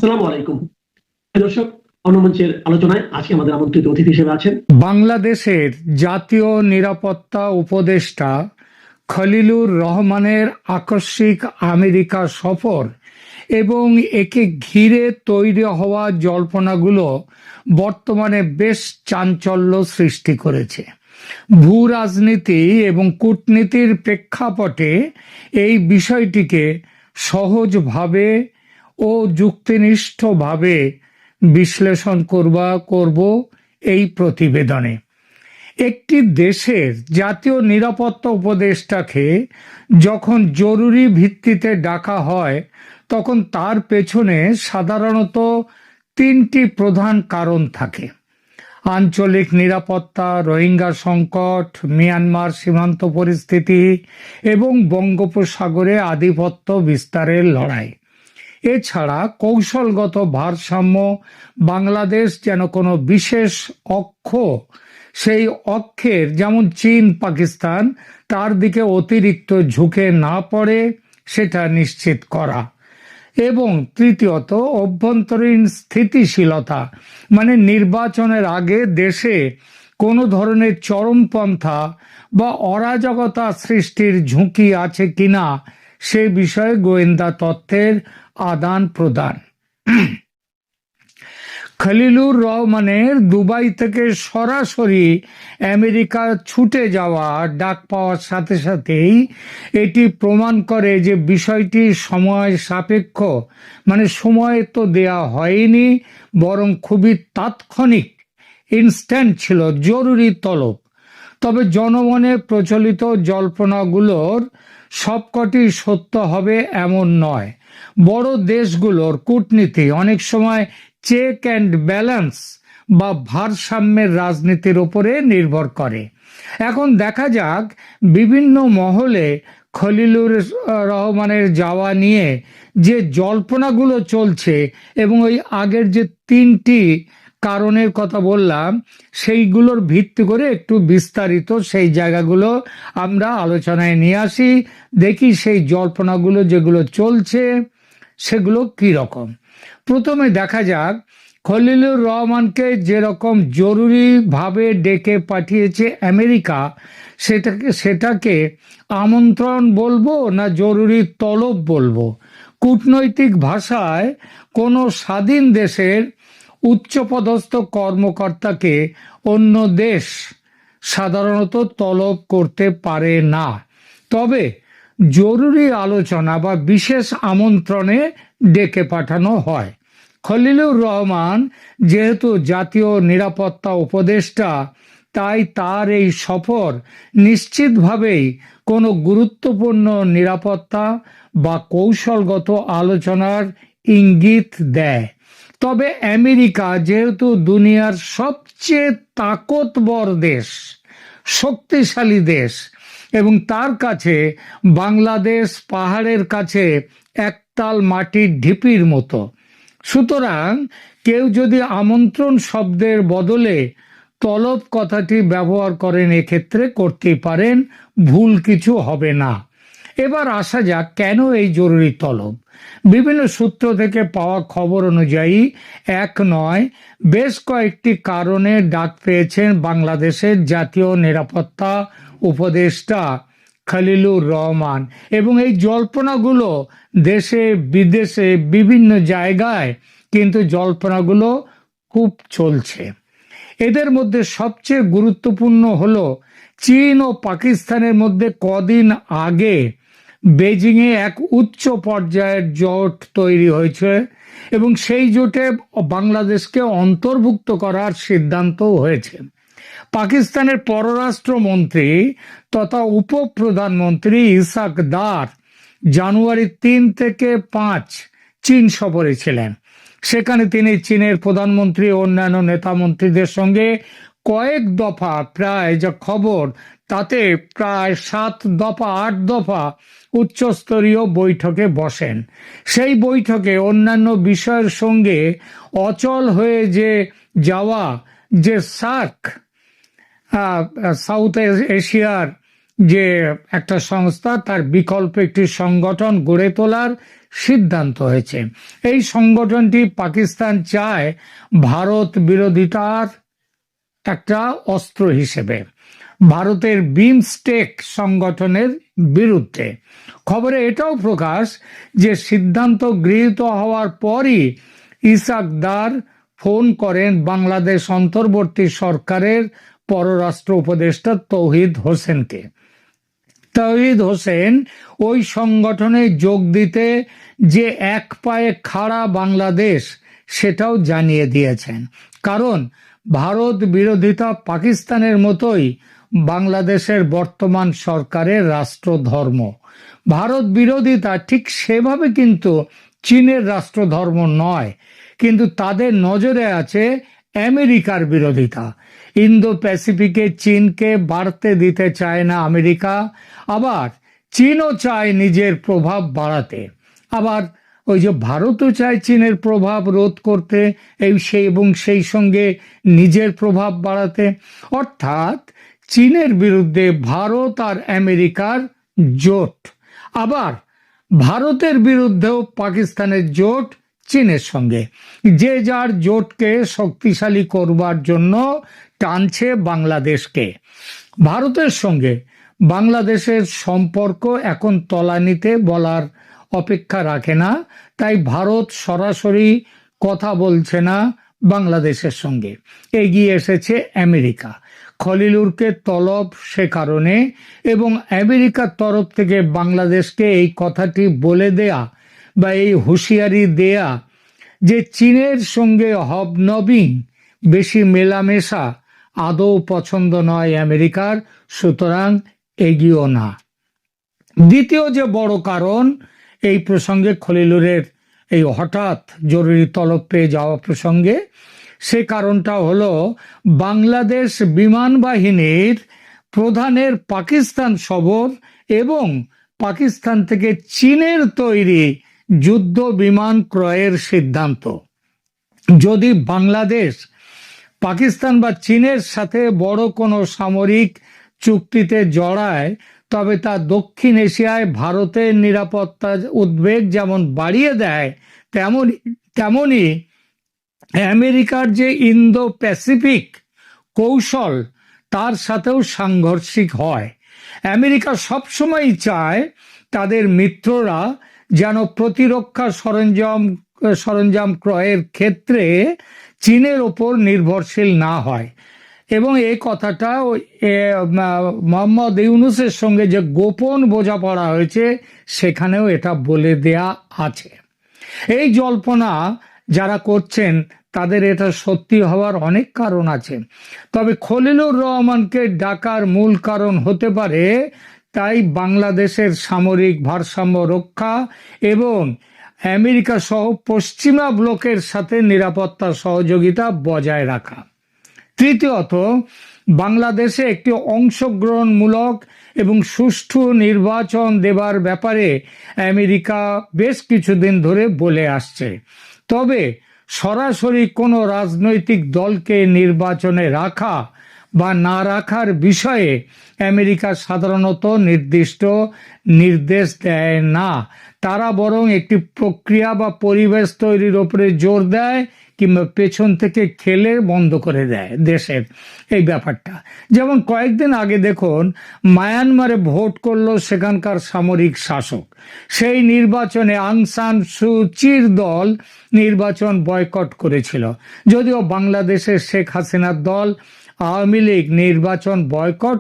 আসসালামু আলাইকুম দর্শক। অন্যমঞ্চের আলোচনায় আজকে আমাদের আমন্ত্রিত অতিথি হিসেবে আছেন বাংলাদেশের জাতীয় নিরাপত্তা উপদেষ্টা খলিলুর রহমানের আকস্মিক আমেরিকা সফর এবং একে ঘিরে তৈরি হওয়া জল্পনাগুলো বর্তমানে বেশ চাঞ্চল্য সৃষ্টি করেছে। ভূ রাজনীতি এবং কূটনীতির প্রেক্ষাপটে এই বিষয়টিকে সহজভাবে ও যুক্তিনিষ্ঠভাবে বিশ্লেষণ করব এই প্রতিবেদনে। একটি দেশের জাতীয় নিরাপত্তা উপদেষ্টাকে যখন জরুরি ভিত্তিতে ডাকা হয় তখন তার পেছনে সাধারণত তিনটি প্রধান কারণ থাকে: আঞ্চলিক নিরাপত্তা, রোহিঙ্গা সংকট, মিয়ানমার সীমান্ত পরিস্থিতি এবং বঙ্গোপসাগরে আধিপত্য বিস্তারের লড়াই। এছাড়া কৌশলগত ভারসাম্য, বাংলাদেশ যেন কোনো বিশেষ অক্ষ, সেই অক্ষের যেমন চীন, পাকিস্তান, তার দিকে অতিরিক্ত ঝুঁকে না পড়ে সেটা নিশ্চিত করা। এবং তৃতীয়ত অভ্যন্তরীণ স্থিতিশীলতা, মানে নির্বাচনের আগে দেশে কোনো ধরনের চরমপন্থা বা অরাজকতা সৃষ্টির ঝুঁকি আছে কিনা সে বিষয়ে গোয়েন্দা তথ্যের আদান প্রদান। খলিলুর রহমানের দুবাই থেকে সরাসরি আমেরিকা ছুটে যাওয়া ডাক পাওয়ার সাথে সাথেই এটি প্রমাণ করে যে বিষয়টি সময় সাপেক্ষ, মানে সময় তো দেয়া হয়নি, বরং খুবই তাৎক্ষণিক, ইনস্ট্যান্ট ছিল, জরুরি তলব। তবে জনমনে প্রচলিত জল্পনাগুলোর সবকটি সত্য হবে এমন নয়। বড় দেশগুলোর কূটনীতি অনেক সময় চেক অ্যান্ড ব্যালেন্স বা ভারসাম্যের রাজনীতির উপরে নির্ভর করে। এখন দেখা যাক বিভিন্ন মহলে খলিলুর রহমানের যাওয়া নিয়ে যে জল্পনাগুলো চলছে এবং ওই আগের যে তিনটি কারণের কথা বললাম সেইগুলোর ভিত্তি করে একটু বিস্তারিত সেই জায়গাগুলো আমরা আলোচনায় নিয়ে আসি, দেখি সেই জল্পনাগুলো যেগুলো চলছে সেগুলো কি রকম। প্রথমে দেখা যাক খলিলুর রহমানকে যেরকম জরুরিভাবে ডেকে পাঠিয়েছে আমেরিকা, সেটাকে আমন্ত্রণ বলবো না জরুরি তলব বলবো? কূটনৈতিক ভাষায় কোনো স্বাধীন দেশের উচ্চপদস্থ কর্মকর্তাকে অন্য দেশ সাধারণত তলব করতে পারে না, তবে জরুরি আলোচনা বা বিশেষ আমন্ত্রণে ডেকে পাঠানো হয়। খলিলুর রহমান যেহেতু জাতীয় নিরাপত্তা উপদেষ্টা, তাই তার এই সফর নিশ্চিতভাবেই কোনো গুরুত্বপূর্ণ নিরাপত্তা বা কৌশলগত আলোচনার ইঙ্গিত দেয়। তবে আমেরিকা যেহেতু দুনিয়ার সবচেয়ে তাকতবর দেশ, শক্তিশালী দেশ, এবং তার কাছে বাংলাদেশ পাহাড়ের কাছে একতাল মাটির ঢিপির মতো, সুতরাং কেউ যদি আমন্ত্রণ শব্দের বদলে তলব কথাটি ব্যবহার করেন এক্ষেত্রে করতেই পারেন, ভুল কিছু হবে না। এবার আসা যাক কেন এই জরুরি তলব। বিভিন্ন সূত্র থেকে পাওয়া খবর অনুযায়ী এক নয় বেশ কয়েকটি কারণে ডাক পেয়েছেন বাংলাদেশের জাতীয় নিরাপত্তা উপদেষ্টা খলিলুর রহমান, এবং এই জল্পনাগুলো দেশে বিদেশে বিভিন্ন জায়গায় কিন্তু জল্পনাগুলো খুব চলছে। এদের মধ্যে সবচেয়ে গুরুত্বপূর্ণ হলো চীন ও পাকিস্তানের মধ্যে কদিন আগে বেজিংয়ে এক উচ্চ পর্যায়ের জোট তৈরি হয়েছে এবং সেই জোটে বাংলাদেশকে অন্তর্ভুক্ত করার সিদ্ধান্তও হয়েছে। পাকিস্তানের পররাষ্ট্রমন্ত্রী তথা উপপ্রধানমন্ত্রী ইসাক দার জানুয়ারি ৩ থেকে ৫ চীন সফরে ছিলেন। সেখানে তিনি চীনের প্রধানমন্ত্রী ও অন্যান্য নেতা মন্ত্রীদের সঙ্গে কয়েক দফা, প্রায় যা খবর তাতে প্রায় ৭ দফা ৮ দফা উচ্চস্তরীয় বৈঠকে বসেন। সেই বৈঠকে অন্যান্য বিষয়ের সঙ্গে অচল হয়ে যাওয়া যে সার্ক, সাউথ এশিয়ার যে একটা সংস্থা, তার বিকল্প একটি সংগঠন গড়ে তোলার সিদ্ধান্ত হয়েছে। এই সংগঠনটি পাকিস্তান চায় ভারত বিরোধিতার একটা অস্ত্র হিসেবে ভারতের বিমস্টেক সংগঠনের বিরুদ্ধে। খবরে এটাও প্রকাশ যে সিদ্ধান্ত গৃহীত হওয়ার পরই ইসাক দার ফোন করেন বাংলাদেশ অন্তর্বর্তী সরকারের পররাষ্ট্র উপদেষ্টা তৌহিদ হোসেনকে। তৌহিদ হোসেন ওই সংগঠনে যোগ দিতে যে এক পায়ে খাড়া বাংলাদেশ সেটাও জানিয়ে দিয়েছেন, কারণ ভারত বিরোধিতা পাকিস্তানের মতোই বাংলাদেশের বর্তমান সরকারের রাষ্ট্রধর্ম। ভারত বিরোধিতা ঠিক সেভাবে কিন্তু চীনের রাষ্ট্রধর্ম নয়, কিন্তু তাদের নজরে আছে আমেরিকার বিরোধিতা। ইন্দো প্যাসিফিকে চীনকে বাড়তে দিতে চায় না আমেরিকা, আবার চীনও চায় নিজের প্রভাব বাড়াতে। আবার ওই যে ভারতও চায় চীনের প্রভাব রোধ করতে এবং সেই সঙ্গে নিজের প্রভাব বাড়াতে। অর্থাৎ চীনের বিরুদ্ধে ভারত আর আমেরিকার জোট, আবার ভারতের বিরুদ্ধেও পাকিস্তানের জোট চীনের সঙ্গে। যে যার জোটকে শক্তিশালী করবার জন্য টানছে বাংলাদেশকে। ভারতের সঙ্গে বাংলাদেশের সম্পর্ক এখন তলানিতে বলার অপেক্ষা রাখে না, তাই ভারত সরাসরি কথা বলছে না বাংলাদেশের সঙ্গে। এগিয়ে এসেছে আমেরিকা। খলিলুরকে তলব সে কারণে, এবং আমেরিকার তরফ থেকে বাংলাদেশকে এই কথাটি বলে দেয়া বা এই হুঁশিয়ারি দেয়া যে চীনের সঙ্গে হবনবিং, বেশি মেলামেশা আদৌ পছন্দ নয় আমেরিকার, সুতরাং এগিয়েও না। দ্বিতীয় যে বড় কারণ এই প্রসঙ্গে, খলিলুরের এই হঠাৎ জরুরি তলব পেয়ে যাওয়া প্রসঙ্গে, সে কারণটা হলো বাংলাদেশ বিমান বাহিনীর প্রধানের পাকিস্তান সফর এবং পাকিস্তান থেকে চীনের তৈরি যুদ্ধ বিমান ক্রয়ের সিদ্ধান্ত। যদি বাংলাদেশ পাকিস্তান বা চীনের সাথে বড় কোনো সামরিক চুক্তিতে জড়ায়, তবে তা দক্ষিণ এশিয়ায় ভারতের নিরাপত্তা উদ্বেগ যেমন বাড়িয়ে দেয়, তেমনি আমেরিকার যে ইন্দো প্যাসিফিক কৌশল তার সাথেও সাংঘর্ষিক হয়। আমেরিকা সবসময় চায় তাদের মিত্ররা যেন প্রতিরক্ষা সরঞ্জাম ক্রয়ের ক্ষেত্রে চীনের ওপর নির্ভরশীল না হয়, এবং এই কথাটা মোহাম্মদ ইউনূসের সঙ্গে যে গোপন বোঝাপড়া হয়েছে সেখানেও এটা বলে দেয়া আছে। এই জল্পনা যারা করছেন তাদের এটা সত্যি হওয়ার অনেক কারণ আছে, তবে খলিলুর রহমানকে ডাকার মূল কারণ হতে পারে তাই বাংলাদেশের সামরিক ভারসাম্য রক্ষা এবং আমেরিকা সহ পশ্চিমা ব্লকের সাথে নিরাপত্তা সহযোগিতা বজায় রাখা। তৃতীয়ত, বাংলাদেশে একটি অংশগ্রহণমূলক এবং সুষ্ঠু নির্বাচন দেবার ব্যাপারে আমেরিকা বেশ কিছুদিন ধরে বলে আসছে, তবে সরাসরি কোনো রাজনৈতিক দলকে নির্বাচনে রাখা বা না রাখার বিষয়ে আমেরিকা সাধারণত নির্দিষ্ট নির্দেশ দেয় না। তারা বরং একটি প্রক্রিয়া বা পরিবেশ তৈরির উপরে জোর দেয় কিংবা পেছন থেকে খেলে বন্ধ করে দেয় দেশের এই ব্যাপারটা। যেমন কয়েকদিন আগে দেখুন, মায়ানমারে ভোট করলো সেখানকার সামরিক শাসক। সেই নির্বাচনে আং সান সু চির দল নির্বাচন বয়কট করেছিল, যদিও বাংলাদেশের শেখ হাসিনার দল আওয়ামী লীগ নির্বাচন বয়কট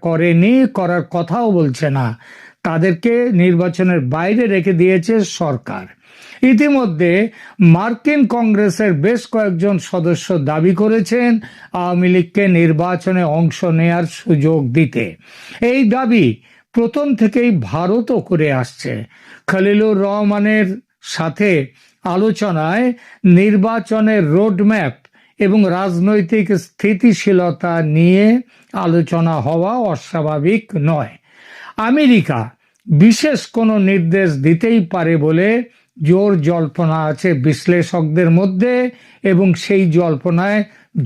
করেনি, করার কথাও বলছে না। তাদেরকে নির্বাচনের বাইরে রেখে দিয়েছে সরকার। ইতিমধ্যে মার্কিন কংগ্রেসের বেশ কয়েকজন সদস্য দাবি করেছেন আওয়ামী লীগকে নির্বাচনে অংশ নেয়ার সুযোগ দিতে। এই দাবি প্রথম থেকেই ভারতও করে আসছে। খলিলুর রহমানের সাথে আলোচনায় নির্বাচনের রোডম্যাপ এবং রাজনৈতিক স্থিতিশীলতা নিয়ে আলোচনা হওয়া অস্বাভাবিক নয়। আমেরিকা বিশেষ কোনো নির্দেশ দিতেই পারে বলে জোর জল্পনা আছে বিশ্লেষকদের মধ্যে, এবং সেই জল্পনায়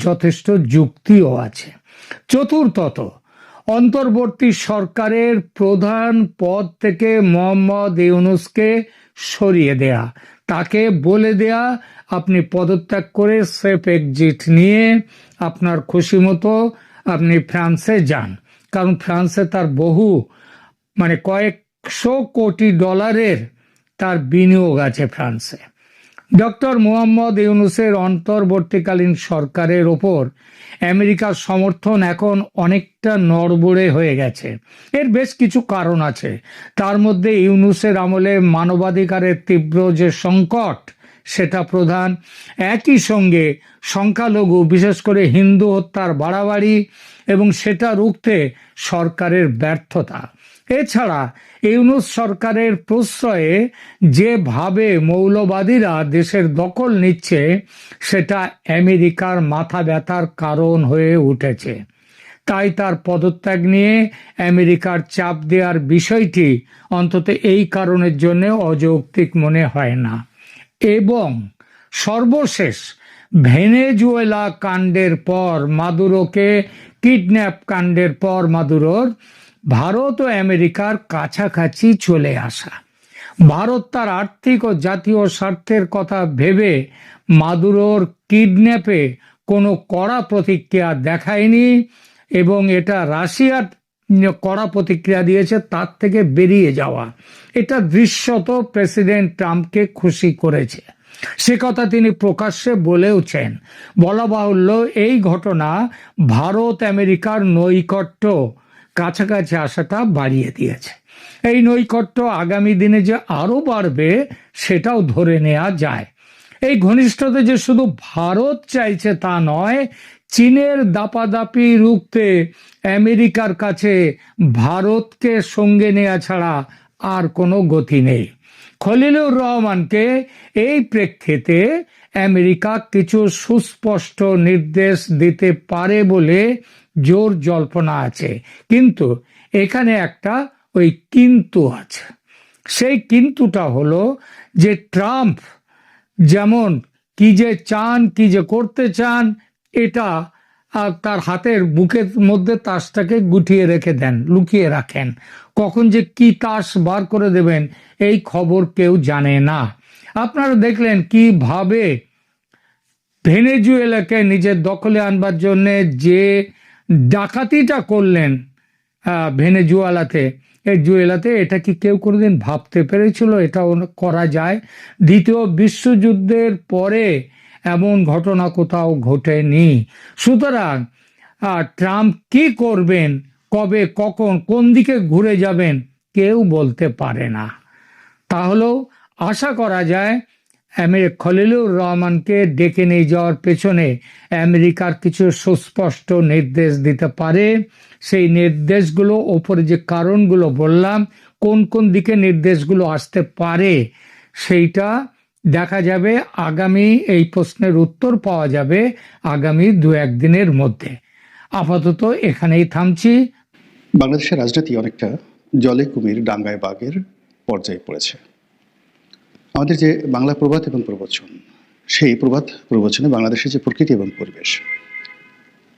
যথেষ্ট যুক্তিও আছে। চতুর্থত, অন্তর্বর্তী সরকারের প্রধান পদ থেকে মোহাম্মদ ইউনূসকে সরিয়ে দেয়া, তাকে বলে দেয়া আপনি পদত্যাগ করে সেফ এক্সিট নিয়ে আপনার খুশি মতো আপনি ফ্রান্সে যান। কারণ ফ্রান্সে তার বহু মানে কয়েকশো কোটি ডলারের তার বিনিয়োগ আছে ফ্রান্সে। ডক্টর মোহাম্মদ ইউনূসের অন্তর্বর্তীকালীন সরকারের ওপর আমেরিকার সমর্থন এখন অনেকটা নড়বড়ে হয়ে গেছে। এর বেশ কিছু কারণ আছে। তার মধ্যে ইউনূসের আমলে মানবাধিকারের তীব্র যে সংকট সেটা প্রধান। একই সঙ্গে সংখ্যালঘু বিশেষ করে হিন্দু হত্যার বাড়াবাড়ি এবং সেটা রুখতে সরকারের ব্যর্থতা। এছাড়া ইউনূস সরকারের প্রশ্রয়ে যেভাবে মৌলবাদীরা দেশের দখল নিচ্ছে সেটা আমেরিকার মাথা ব্যথার কারণ হয়ে উঠেছে। তাই তার পদত্যাগ নিয়ে আমেরিকার চাপ দেওয়ার বিষয়টি অন্তত এই কারণের জন্য অযৌক্তিক মনে হয় না। এবং সর্বশেষ ভেনেজুয়েলা কাণ্ডের পর মাদুরোকে কিডন্যাপ কাণ্ডের পর মাদুরোর ভারত ও আমেরিকার কাছাকাছি চলে আসা। ভারত তার আর্থিক ও জাতীয় স্বার্থের কথা ভেবে মাদুরোর কিডন্যাপে কোনো কড়া প্রতিক্রিয়া দেখায়নি এবং এটা রাশিয়ার কড়া প্রতিক্রিয়া দিয়েছে তার থেকে বেরিয়ে যাওয়া। এটা দৃশ্যত প্রেসিডেন্ট ট্রাম্পকে খুশি করেছে, সে কথা তিনি প্রকাশ্যে বলেওছেন। বলা বাহুল্য এই ঘটনা ভারত আমেরিকার নৈকট্য কাছাকাছি আসাটা বাড়িয়ে দিয়েছে। এই নৈকট্য আগামী দিনে যে আরো বাড়বে সেটাও ধরে নেওয়া যায়। এই ঘনিষ্ঠতা যে শুধু ভারত চাইছে তা নয়, চীনের দাপাদাপি রুখতে আমেরিকার কাছে ভারতকে সঙ্গে নেওয়া ছাড়া আর কোনো গতি নেই। খলিলুর রহমানকে এই প্রেক্ষিতে আমেরিকা কিছু সুস্পষ্ট নির্দেশ দিতে পারে বলে জোর জল্পনা আছে, কিন্তু এখানে একটা ওই কিন্তু আছে। সেই কিন্তুটা হলো যে ট্রাম্প যেমন কি যে চান, কি যে করতে চান, এটা তার হাতের বুকের মধ্যে তাসটাকে গুটিয়ে রেখে দেন, লুকিয়ে রাখেন। কখন যে কি তাস বার করে দেবেন এই খবর কেউ জানে না। আপনারা দেখলেন কিভাবে ভেনেজুয়েলাকে নিজের দখলে আনবার জন্য যে ডাকাতিটা করলেন ভেনেজুয়েলাতে, এটা কি কেউ কোনোদিন ভাবতে পেরেছিল এটা করা যায়? দ্বিতীয় বিশ্বযুদ্ধের পরে এমন ঘটনা কোথাও ঘটেনি। সুতরাং ট্রাম্প কি করবেন, কবে, কখন, কোন দিকে ঘুরে যাবেন কেউ বলতে পারে না। তাহলেও আশা করা যায় খলিলুর রহমানকে ডেকে নিয়ে যাওয়ার পেছনে আমেরিকার কিছু সুস্পষ্ট নির্দেশ দিতে পারে। সেই নির্দেশগুলো ওপরে যে কারণগুলো বললাম, কোন কোন দিকে নির্দেশগুলো আসতে পারে সেইটা দেখা যাবে আগামী, এই প্রশ্নের উত্তর পাওয়া যাবে আগামী 2-1 দিনের মধ্যে। আপাতত এখানেই থামছি। বাংলাদেশের রাজনীতি অনেকটা জলে কুমির ডাঙ্গায় বাঘের পর্যায়ে পড়েছে। আমাদের যে বাংলা প্রবাদ এবং প্রবচন, সেই প্রবাদ প্রবচনে বাংলাদেশের যে প্রকৃতি এবং পরিবেশ,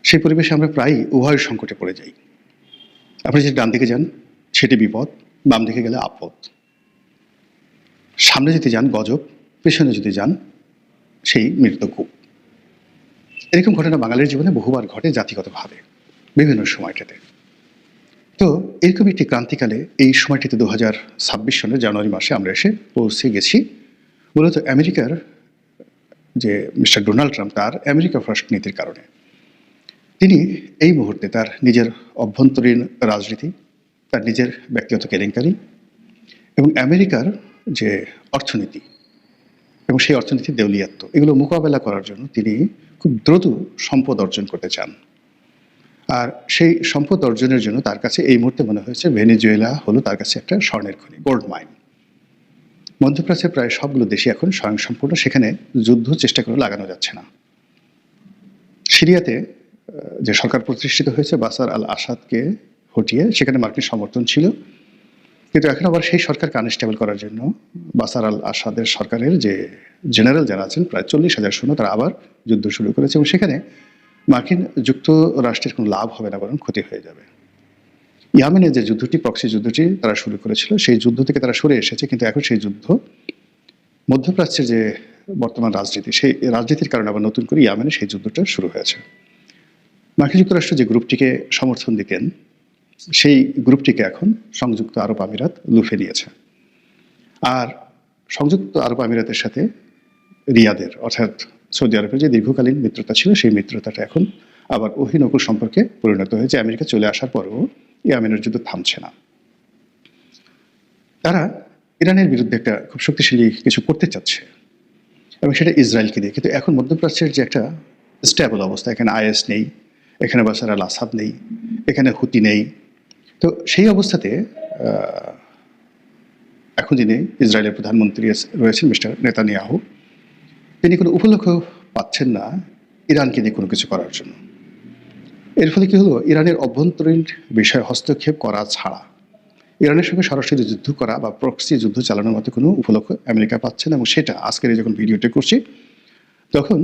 সেই পরিবেশে আমরা প্রায়ই উভয় সংকটে পড়ে যাই। আপনি যদি ডান দিকে যান সেটি বিপদ, বাম দিকে গেলে আপদ। সামনে যদি যান গজব, পেছনে যদি যান সেই মৃত্যুকূপ। এরকম ঘটনা বাঙালির জীবনে বহুবার ঘটে জাতিগতভাবে বিভিন্ন সময়টাতে। তো এরকম একটি ক্রান্তিকালে এই সময়টিতে 2026 সালের জানুয়ারি মাসে আমরা এসে পৌঁছে গেছি মূলত আমেরিকার যে মিস্টার ডোনাল্ড ট্রাম্প, তার আমেরিকা ফার্স্ট নীতির কারণে। তিনি এই মুহূর্তে তার নিজের অভ্যন্তরীণ রাজনীতি, তার নিজের ব্যক্তিগত কেলেঙ্কারি এবং আমেরিকার যে অর্থনীতি এবং সেই অর্থনীতির দেউলিয়াত্ব, এগুলো মোকাবেলা করার জন্য তিনি খুব দ্রুত সম্পদ অর্জন করতে চান। আর সেই সম্পদ অর্জনের জন্য তার কাছে এই মুহূর্তে মনে হয়েছে ভেনেজুয়েলা হলো তার কাছে একটা স্বর্ণের খনি, গোল্ড মাইন। মধ্যপ্রাচ্যের প্রায় সবগুলো দেশই এখন স্বয়ংসম্পূর্ণ, সেখানে যুদ্ধ চেষ্টা করে লাগানো যাচ্ছে না। সিরিয়াতে যে সরকার প্রতিষ্ঠিত হয়েছে বাশার আল আসাদকে হটিয়ে, সেখানে মার্কিন সমর্থন ছিল, কিন্তু এখন আবার সেই সরকারকে আনস্টেবল করার জন্য বাশার আল আসাদের সরকারের যে জেনারেল যারা আছেন প্রায় 40,000 সৈন্য, তারা আবার যুদ্ধ শুরু করেছে এবং সেখানে মার্কিন যুক্তরাষ্ট্রের কোনো লাভ হবে না, বরং ক্ষতি হয়ে যাবে। ইয়ামেনের যে যুদ্ধটি, প্রক্সি যুদ্ধটি তারা শুরু করেছিল, সেই যুদ্ধ থেকে তারা সরে এসেছে, কিন্তু এখন সেই যুদ্ধ মধ্যপ্রাচ্যের যে বর্তমান রাজনীতি, সেই রাজনীতির কারণে আবার নতুন করে ইয়ামেনে সেই যুদ্ধটা শুরু হয়েছে। মার্কিন যুক্তরাষ্ট্র যে গ্রুপটিকে সমর্থন দিতেন, সেই গ্রুপটিকে এখন সংযুক্ত আরব আমিরাত লুফে নিয়েছে। আর সংযুক্ত আরব আমিরাতের সাথে রিয়াদের, অর্থাৎ সৌদি আরবের যে দীর্ঘকালীন মিত্রতা ছিল, সেই মিত্রতাটা এখন আবার অহিনকুল সম্পর্কে পরিণত হয়েছে। আমেরিকা চলে আসার পরেও ইয়ামেনের যুদ্ধ থামছে না। তারা ইরানের বিরুদ্ধে একটা খুব শক্তিশালী কিছু করতে চাচ্ছে, এবং সেটা ইসরায়েলকে দিয়ে। কিন্তু এখন মধ্যপ্রাচ্যের যে একটা স্টেবল অবস্থা, এখানে আইএস নেই, এখানে বাশার আল আসাদ নেই, এখানে হুতি নেই। তো সেই অবস্থাতে এখন যিনি ইসরায়েলের প্রধানমন্ত্রী রয়েছেন মিস্টার নেতানিয়াহু, তিনি কোনো উপলক্ষ পাচ্ছেন না ইরানকে দিয়ে কোনো কিছু করার জন্য। এর ফলে কি হলো, ইরানের অভ্যন্তরীণ বিষয়ে হস্তক্ষেপ করা ছাড়া ইরানের সঙ্গে সরাসরি যুদ্ধ করা বা প্রক্সি যুদ্ধ চালানোর মতো কোনো উপলক্ষ আমেরিকা পাচ্ছে না। এবং সেটা আজকের এই যখন ভিডিওটি করছি, তখন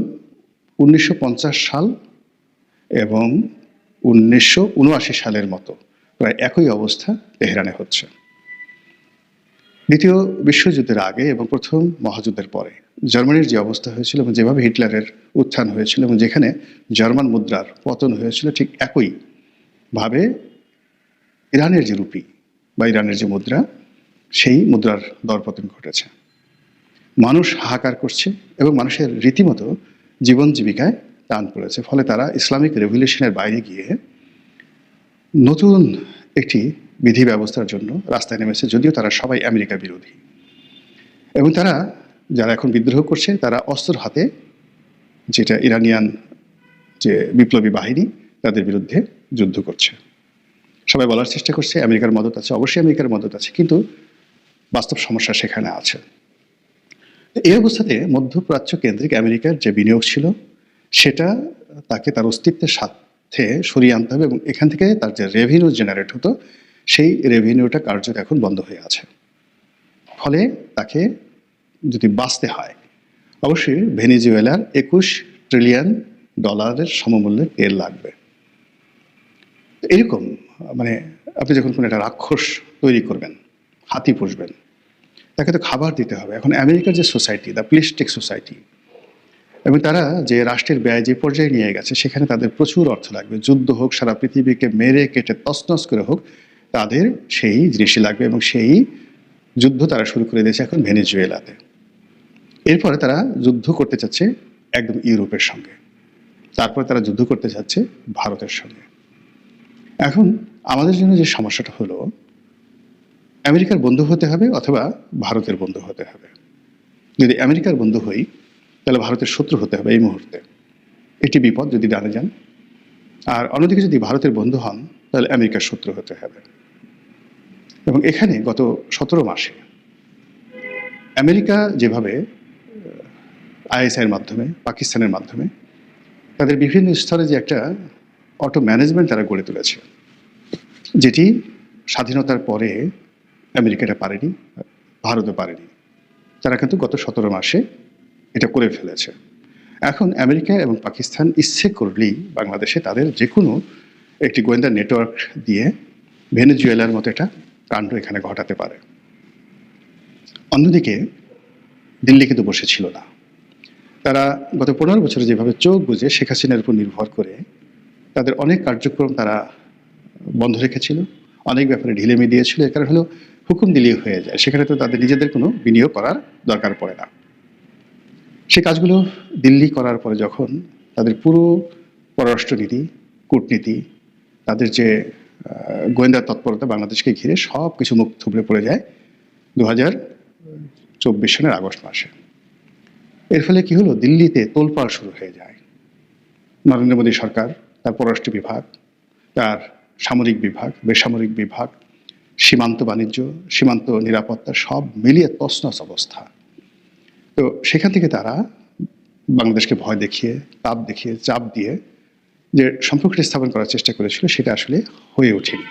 1950 সাল এবং 1979 সালের মতো প্রায় একই অবস্থা তেহরানে হচ্ছে। দ্বিতীয় বিশ্বযুদ্ধের আগে এবং প্রথম মহাযুদ্ধের পরে জার্মানির যে অবস্থা হয়েছিল এবং যেভাবে হিটলারের উত্থান হয়েছিল এবং যেখানে জার্মান মুদ্রার পতন হয়েছিল, ঠিক একইভাবে ইরানের যে রুপি বা ইরানের যে মুদ্রা, সেই মুদ্রার দরপতন ঘটেছে। মানুষ হাহাকার করছে এবং মানুষের রীতিমতো জীবন জীবিকায় টান পড়েছে। ফলে তারা ইসলামিক রেভলিউশনের বাইরে গিয়ে নতুন একটি বিধি ব্যবস্থার জন্য রাস্তায় নেমেছে, যদিও তারা সবাই আমেরিকা বিরোধী। এবং তারা যারা এখন বিদ্রোহ করছে, তারা অস্ত্র হাতে, যেটা ইরানিয়ান যে বিপ্লবী বাহিনী, তাদের বিরুদ্ধে যুদ্ধ করছে। সবাই বলার চেষ্টা করছে আমেরিকার মদত আছে, অবশ্যই আমেরিকার মদত আছে, কিন্তু বাস্তব সমস্যা সেখানে আছে। এই অবস্থাতে মধ্যপ্রাচ্য কেন্দ্রিক আমেরিকার যে বিনিয়োগ ছিল, সেটা তাকে তার অস্তিত্বের সাথে সরিয়ে আনতে হবে, এবং এখান থেকে তার যে রেভিনিউ জেনারেট হতো, সেই রেভিনিউটা কার্যত এখন বন্ধ হয়ে আছে। ফলে তাকে যদি বাঁচতে হয়, অবশ্যই ভেনেজুয়েলার $21 ট্রিলিয়ন সমমূল্যের তেল লাগবে। এরকম মানে আপনি যখন কোনো একটা রাক্ষস তৈরি করবেন, হাতি পুষবেন, তাকে তো খাবার দিতে হবে। এখন আমেরিকার যে সোসাইটি, দ্য প্লিস্টিক সোসাইটি, এবং তারা যে রাষ্ট্রের ব্যয় যে পর্যায়ে নিয়ে গেছে, সেখানে তাদের প্রচুর অর্থ লাগবে। যুদ্ধ হোক, সারা পৃথিবীকে মেরে কেটে তছনছ করে হোক, তাদের সেই জিনিসই লাগবে। এবং সেই যুদ্ধ তারা শুরু করে দিয়েছে এখন ভেনেজুয়েলাতে। এরপরে তারা যুদ্ধ করতে চাচ্ছে একদম ইউরোপের সঙ্গে, তারপরে তারা যুদ্ধ করতে চাচ্ছে ভারতের সঙ্গে। এখন আমাদের জন্য যে সমস্যাটা হলো, আমেরিকার বন্ধু হতে হবে অথবা ভারতের বন্ধু হতে হবে। যদি আমেরিকার বন্ধু হই, তাহলে ভারতের শত্রু হতে হবে এই মুহূর্তে। এটি বিপদ যদি ডানে যান। আর অন্যদিকে যদি ভারতের বন্ধু হন, তাহলে আমেরিকার শত্রু হতে হবে। এবং এখানে গত 17 মাসে আমেরিকা যেভাবে আইএসআইয়ের মাধ্যমে, পাকিস্তানের মাধ্যমে তাদের বিভিন্ন স্তরে যে একটা অটো ম্যানেজমেন্ট তারা গড়ে তুলেছে, যেটি স্বাধীনতার পরে আমেরিকাটা পারেনি, ভারতও পারেনি। তারা কিন্তু গত 17 মাসে এটা করে ফেলেছে। এখন আমেরিকা এবং পাকিস্তান ইচ্ছে করলেই বাংলাদেশে তাদের যে কোনো একটি গোয়েন্দা নেটওয়ার্ক দিয়ে ভেনেজুয়েলার মতো একটা কাণ্ড এখানে ঘটাতে পারে। অন্যদিকে দিল্লি কিন্তু বসেছিল না। তারা গত 15 বছরে যেভাবে চোখ বুজে শেখ হাসিনার উপর নির্ভর করে তাদের অনেক কার্যক্রম তারা বন্ধ রেখেছিল, অনেক ব্যাপারে ঢিলেমি দিয়েছিল। এর কারণ হলো হুকুম দিলেই হয়ে যায়, সেখানে তো তাদের নিজেদের কোনো বিনিয়োগ করার দরকার পড়ে না। সে কাজগুলো দিল্লি করার পরে যখন তাদের পুরো পররাষ্ট্রনীতি, কূটনীতি, তাদের যে গোয়েন্দা তৎপরতা বাংলাদেশকে ঘিরে সব কিছু মুখ থুবড়ে পড়ে যায় 2024 সালের আগস্ট মাসে। এর ফলে কি হলো, দিল্লিতে তোলপাড় শুরু হয়ে যায়। নরেন্দ্র মোদী সরকার, তার পররাষ্ট্র বিভাগ, তার সামরিক বিভাগ, বেসামরিক বিভাগ, সীমান্ত বাণিজ্য, সীমান্ত নিরাপত্তা, সব মিলিয়ে তছনছ অবস্থা। তো সেখান থেকে তারা বাংলাদেশকে ভয় দেখিয়ে, তাপ দেখিয়ে, চাপ দিয়ে যে সম্পর্কটি স্থাপন করার চেষ্টা করেছিল, সেটা আসলে হয়ে ওঠেনি।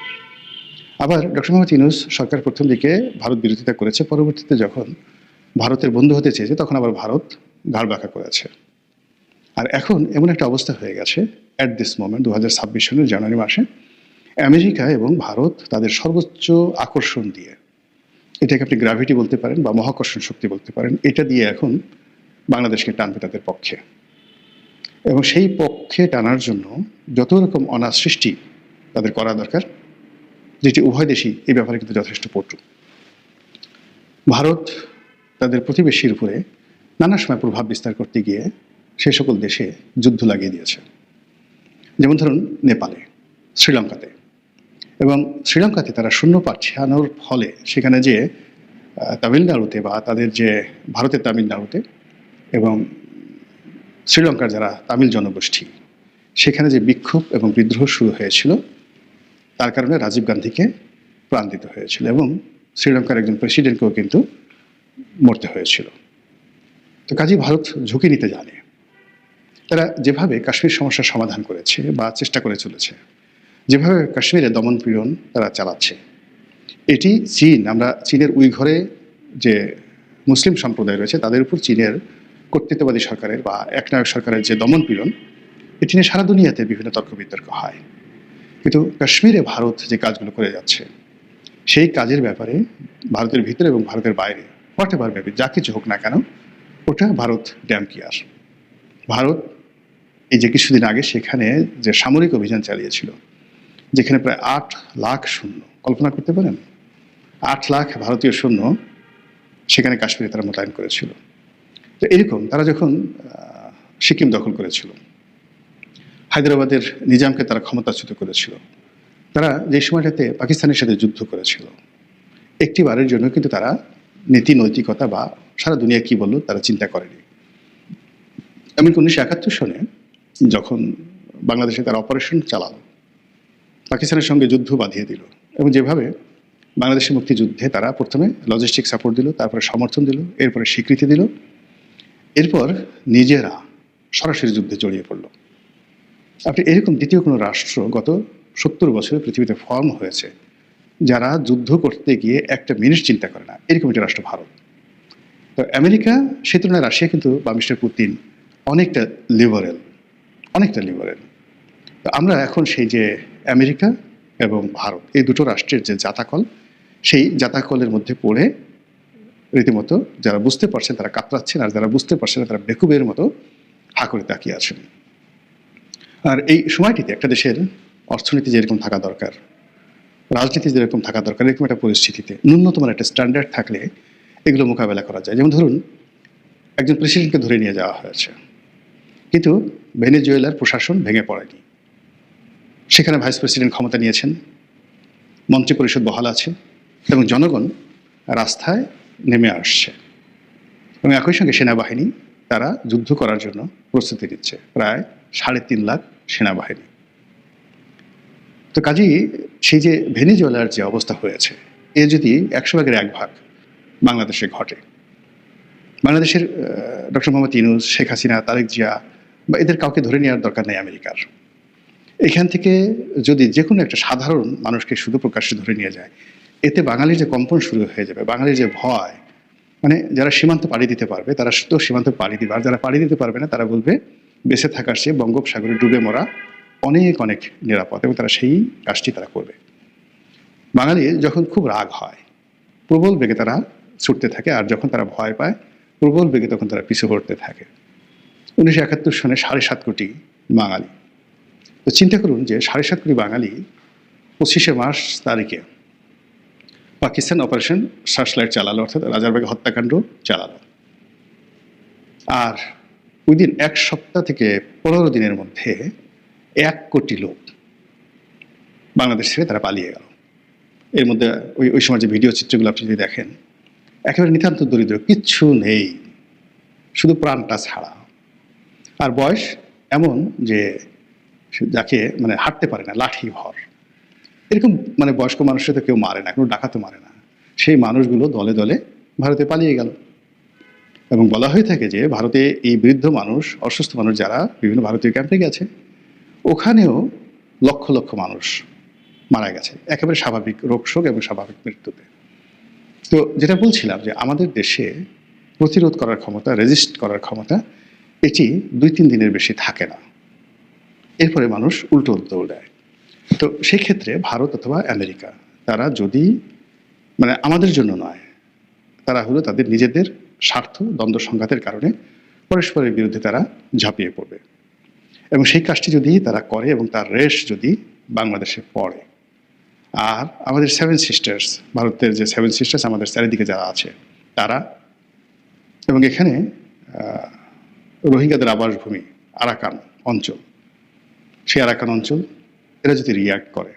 আবার ডক্টর মোহাম্মদ ইউনূস সরকার প্রথম দিকে ভারত বিরোধিতা করেছে, পরবর্তীতে যখন ভারতের বন্ধু হতে চেয়েছে, তখন আবার ভারত ঘাড় বাঁকা করেছে। আর এখন এমন একটা অবস্থা হয়ে গেছে অ্যাট দিস মোমেন্ট, 2026 সালের জানুয়ারি মাসে, আমেরিকা এবং ভারত তাদের সর্বোচ্চ আকর্ষণ দিয়ে, এটাকে আপনি গ্র্যাভিটি বলতে পারেন বা মহাকর্ষণ শক্তি বলতে পারেন, এটা দিয়ে এখন বাংলাদেশকে টানবে তাদের পক্ষে। এবং সেই পক্ষে টানার জন্য যত রকম অনার সৃষ্টি তাদের করা দরকার, যেটি উভয় দেশই এই ব্যাপারে কিন্তু যথেষ্ট পটু। ভারত তাদের প্রতিবেশীর উপরে নানা সময় প্রভাব বিস্তার করতে গিয়ে সে সকল দেশে যুদ্ধ লাগিয়ে দিয়েছে। যেমন ধরুন নেপালে, শ্রীলঙ্কাতে। এবং শ্রীলঙ্কাতে তারা শূন্য পাঠানোর ফলে সেখানে যে তামিলনাড়ুতে বা তাদের যে ভারতের তামিলনাড়ুতে এবং শ্রীলঙ্কার যারা তামিল জনগোষ্ঠী, সেখানে যে বিক্ষোভ এবং বিদ্রোহ শুরু হয়েছিল, তার কারণে রাজীব গান্ধীকে প্রাণ দিতে হয়েছিল এবং শ্রীলঙ্কার একজন প্রেসিডেন্টকেও কিন্তু মরতে হয়েছিল। তো কাজেই ভারত ঝুঁকি নিতে জানে। তারা যেভাবে কাশ্মীর সমস্যার সমাধান করেছে বা চেষ্টা করে চলেছে, যেভাবে কাশ্মীরে দমন পীড়ন তারা চালাচ্ছে, এটি চীন, আমরা চীনের উইঘরে যে মুসলিম সম্প্রদায় রয়েছে তাদের উপর চীনের কর্তৃত্ববাদী সরকারের বা একনায়ক সরকারের যে দমন পীড়ন, এটি নিয়ে সারা দুনিয়াতে বিভিন্ন তর্ক বিতর্ক হয়। কিন্তু কাশ্মীরে ভারত যে কাজগুলো করে যাচ্ছে, সেই কাজের ব্যাপারে ভারতের ভিতরে এবং ভারতের বাইরে হোয়াট এভার ব্যাপারে যা কিছু হোক না কেন, ওটা ভারত ড্যাম কেয়ার। ভারত এই যে কিছুদিন আগে সেখানে যে সামরিক অভিযান চালিয়েছিল, যেখানে প্রায় 8 লাখ সৈন্য, কল্পনা করতে পারেন 8 লাখ ভারতীয় সৈন্য সেখানে কাশ্মীরে তারা মোতায়েন করেছিল। তো এরকম তারা যখন সিকিম দখল করেছিল, হায়দ্রাবাদের নিজামকে তারা ক্ষমতাচ্যুত করেছিল, তারা যে সময়টাতে পাকিস্তানের সাথে যুদ্ধ করেছিল, একটি বারের জন্য কিন্তু তারা নীতি নৈতিকতা বা সারা দুনিয়া কি বললো তারা চিন্তা করেনি। এমনকি 1971 সনে যখন বাংলাদেশে তারা অপারেশন চালালো, পাকিস্তানের সঙ্গে যুদ্ধ বাঁধিয়ে দিল এবং যেভাবে বাংলাদেশের মুক্তিযুদ্ধে তারা প্রথমে লজিস্টিক সাপোর্ট দিল, তারপরে সমর্থন দিল, এরপরে স্বীকৃতি দিল, এরপর নিজেরা সরাসরি যুদ্ধে জড়িয়ে পড়ল। আপনি এরকম দ্বিতীয় কোনো রাষ্ট্র গত 70 বছরে পৃথিবীতে ফর্ম হয়েছে যারা যুদ্ধ করতে গিয়ে একটা মিনিট চিন্তা করে না, এরকম একটা রাষ্ট্র ভারত। তো আমেরিকা সে তুলনায় রাশিয়া কিন্তু বা মিস্টার পুতিন অনেকটা লিবারেল, অনেকটা লিবারেল। তো আমরা এখন সেই যে আমেরিকা এবং ভারত, এই দুটো রাষ্ট্রের যে জাতাকল, সেই জাতাকলের মধ্যে পড়ে রীতিমতো যারা বুঝতে পারছেন তারা কাতরাচ্ছেন, আর যারা বুঝতে পারছেন তারা বেকুবের মতো হা করে তাকিয়ে আছেন। আর এই সময়টিতে একটা দেশের অর্থনীতি যেরকম থাকা দরকার, রাজনীতি যেরকম থাকা দরকার, এরকম একটা পরিস্থিতিতে ন্যূনতম একটা স্ট্যান্ডার্ড থাকলে এগুলো মোকাবেলা করা যায়। যেমন ধরুন একজন প্রেসিডেন্টকে ধরে নিয়ে যাওয়া হয়েছে, কিন্তু ভেনেজুয়েলার প্রশাসন ভেঙে পড়েনি। সেখানে ভাইস প্রেসিডেন্ট ক্ষমতা নিয়েছেন, মন্ত্রিপরিষদ বহাল আছে এবং জনগণ রাস্তায় নেমে আসছে এবং একই সঙ্গে সেনাবাহিনী তারা যুদ্ধ করার জন্য প্রস্তুতি নিচ্ছে, প্রায় 3.5 লাখ সেনাবাহিনী। তো কাজেই সেই যে ভেনেজুয়েলার যে অবস্থা হয়েছে, এ যদি 100 ভাগের 1 ভাগ বাংলাদেশে ঘটে, বাংলাদেশের ডক্টর মোহাম্মদ ইউনূস, শেখ হাসিনা, তারেক জিয়া বা এদের কাউকে ধরে নেওয়ার দরকার নেই আমেরিকার। এখান থেকে যদি যে কোনো একটা সাধারণ মানুষকে শুধু প্রকাশ্যে ধরে নিয়ে যায়, এতে বাঙালির যে কম্পন শুরু হয়ে যাবে, বাঙালির যে ভয়, মানে যারা সীমান্ত পাড়ি দিতে পারবে তারা তো সীমান্ত পাড়ি দিবে, আর যারা পাড়ি দিতে পারবে না তারা বলবে বেঁচে থাকার চেয়ে বঙ্গোপসাগরে ডুবে মরা অনেক অনেক নিরাপদ, এবং তারা সেই কাজটি তারা করবে। বাঙালি যখন খুব রাগ হয় প্রবল বেগে তারা ছুটতে থাকে, আর যখন তারা ভয় পায় প্রবল বেগে তখন তারা পিছু হটতে থাকে। 1971 সনে 7.5 কোটি বাঙালি। তো চিন্তা করুন যে 7.5 কোটি বাঙালি 25শে মার্চ তারিখে পাকিস্তান অপারেশন সার্চলাইট চালালো, অর্থাৎ রাজারবাগে হত্যাকাণ্ড চালালো, আর উইদিন 1 সপ্তাহ থেকে 15 দিনের মধ্যে 1 কোটি লোক বাংলাদেশ ছেড়ে তারা পালিয়ে গেল। এর মধ্যে ওই সময় যে ভিডিও চিত্রগুলো আপনি যদি দেখেন, একেবারে নিতান্ত দরিদ্র, কিচ্ছু নেই, শুধু প্রাণটা ছাড়া। আর বয়স এমন যে যাকে মানে হাঁটতে পারে না, লাঠি ভর, এরকম মানে বয়স্ক মানুষের তো কেউ মারে না, কোনো ডাকাতও মারে না। সেই মানুষগুলো দলে দলে ভারতে পালিয়ে গেল। এবং বলা হয়ে থাকে যে ভারতে এই বৃদ্ধ মানুষ, অসুস্থ মানুষ যারা বিভিন্ন ভারতীয় ক্যাম্পে গেছে, ওখানেও লক্ষ লক্ষ মানুষ মারা গেছে একেবারে স্বাভাবিক রোগ শোক এবং স্বাভাবিক মৃত্যুতে। তো যেটা বলছিলাম যে আমাদের দেশে প্রতিরোধ করার ক্ষমতা, রেজিস্ট করার ক্ষমতা, এটি 2-3 দিনের বেশি থাকে না, এরপরে মানুষ উল্টো দৌড় দেয়। তো সেই ক্ষেত্রে ভারত অথবা আমেরিকা তারা যদি মানে আমাদের জন্য নয়, তারা হলো তাদের নিজেদের স্বার্থ দ্বন্দ্ব সংঘাতের কারণে পরস্পরের বিরুদ্ধে তারা ঝাঁপিয়ে পড়বে, এবং সেই কাজটি যদি তারা করে এবং তার রেশ যদি বাংলাদেশে পড়ে, আর আমাদের সেভেন সিস্টার্স, ভারতের যে সেভেন সিস্টার্স আমাদের চারিদিকে যারা আছে তারা, এবং এখানে রোহিঙ্গাদের আবাসভূমি আরাকান অঞ্চল, সেই আরাকান অঞ্চল এরা যদি রিয়াক্ট করে,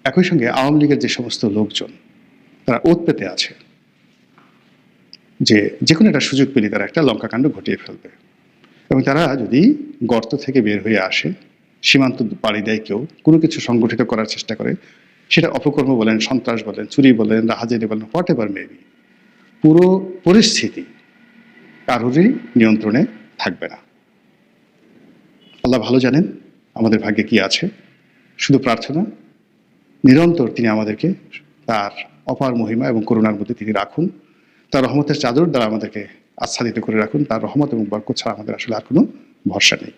একই সঙ্গে আওয়ামী লীগের যে সমস্ত লোকজন তারা ওত পেতে আছে যে কোনো একটা সুযোগ পেলে তারা একটা লঙ্কাকাণ্ড ঘটিয়ে ফেলবে, এবং তারা যদি গর্ত থেকে বের হয়ে আসে, সীমান্ত পাড়ি দেয়, কেউ কোনো কিছু সংগঠিত করার চেষ্টা করে, সেটা অপকর্ম বলেন, সন্ত্রাস বলেন, চুরি বলেন, রাহাজানি বলেন, হোয়াট এভার মেবি, পুরো পরিস্থিতি কারোরই নিয়ন্ত্রণে থাকবে না। আল্লাহ ভালো জানেন আমাদের ভাগ্যে কি আছে, শুধু প্রার্থনা নিরন্তর তিনি আমাদেরকে তার অপার মহিমা এবং করুণার মধ্যে তিনি রাখুন, তার রহমতের চাদর দ্বারা আমাদেরকে আচ্ছাদিত করে রাখুন, তার রহমত এবং বরকত ছাড়া আমাদের আসলে আর কোনো ভরসা নেই।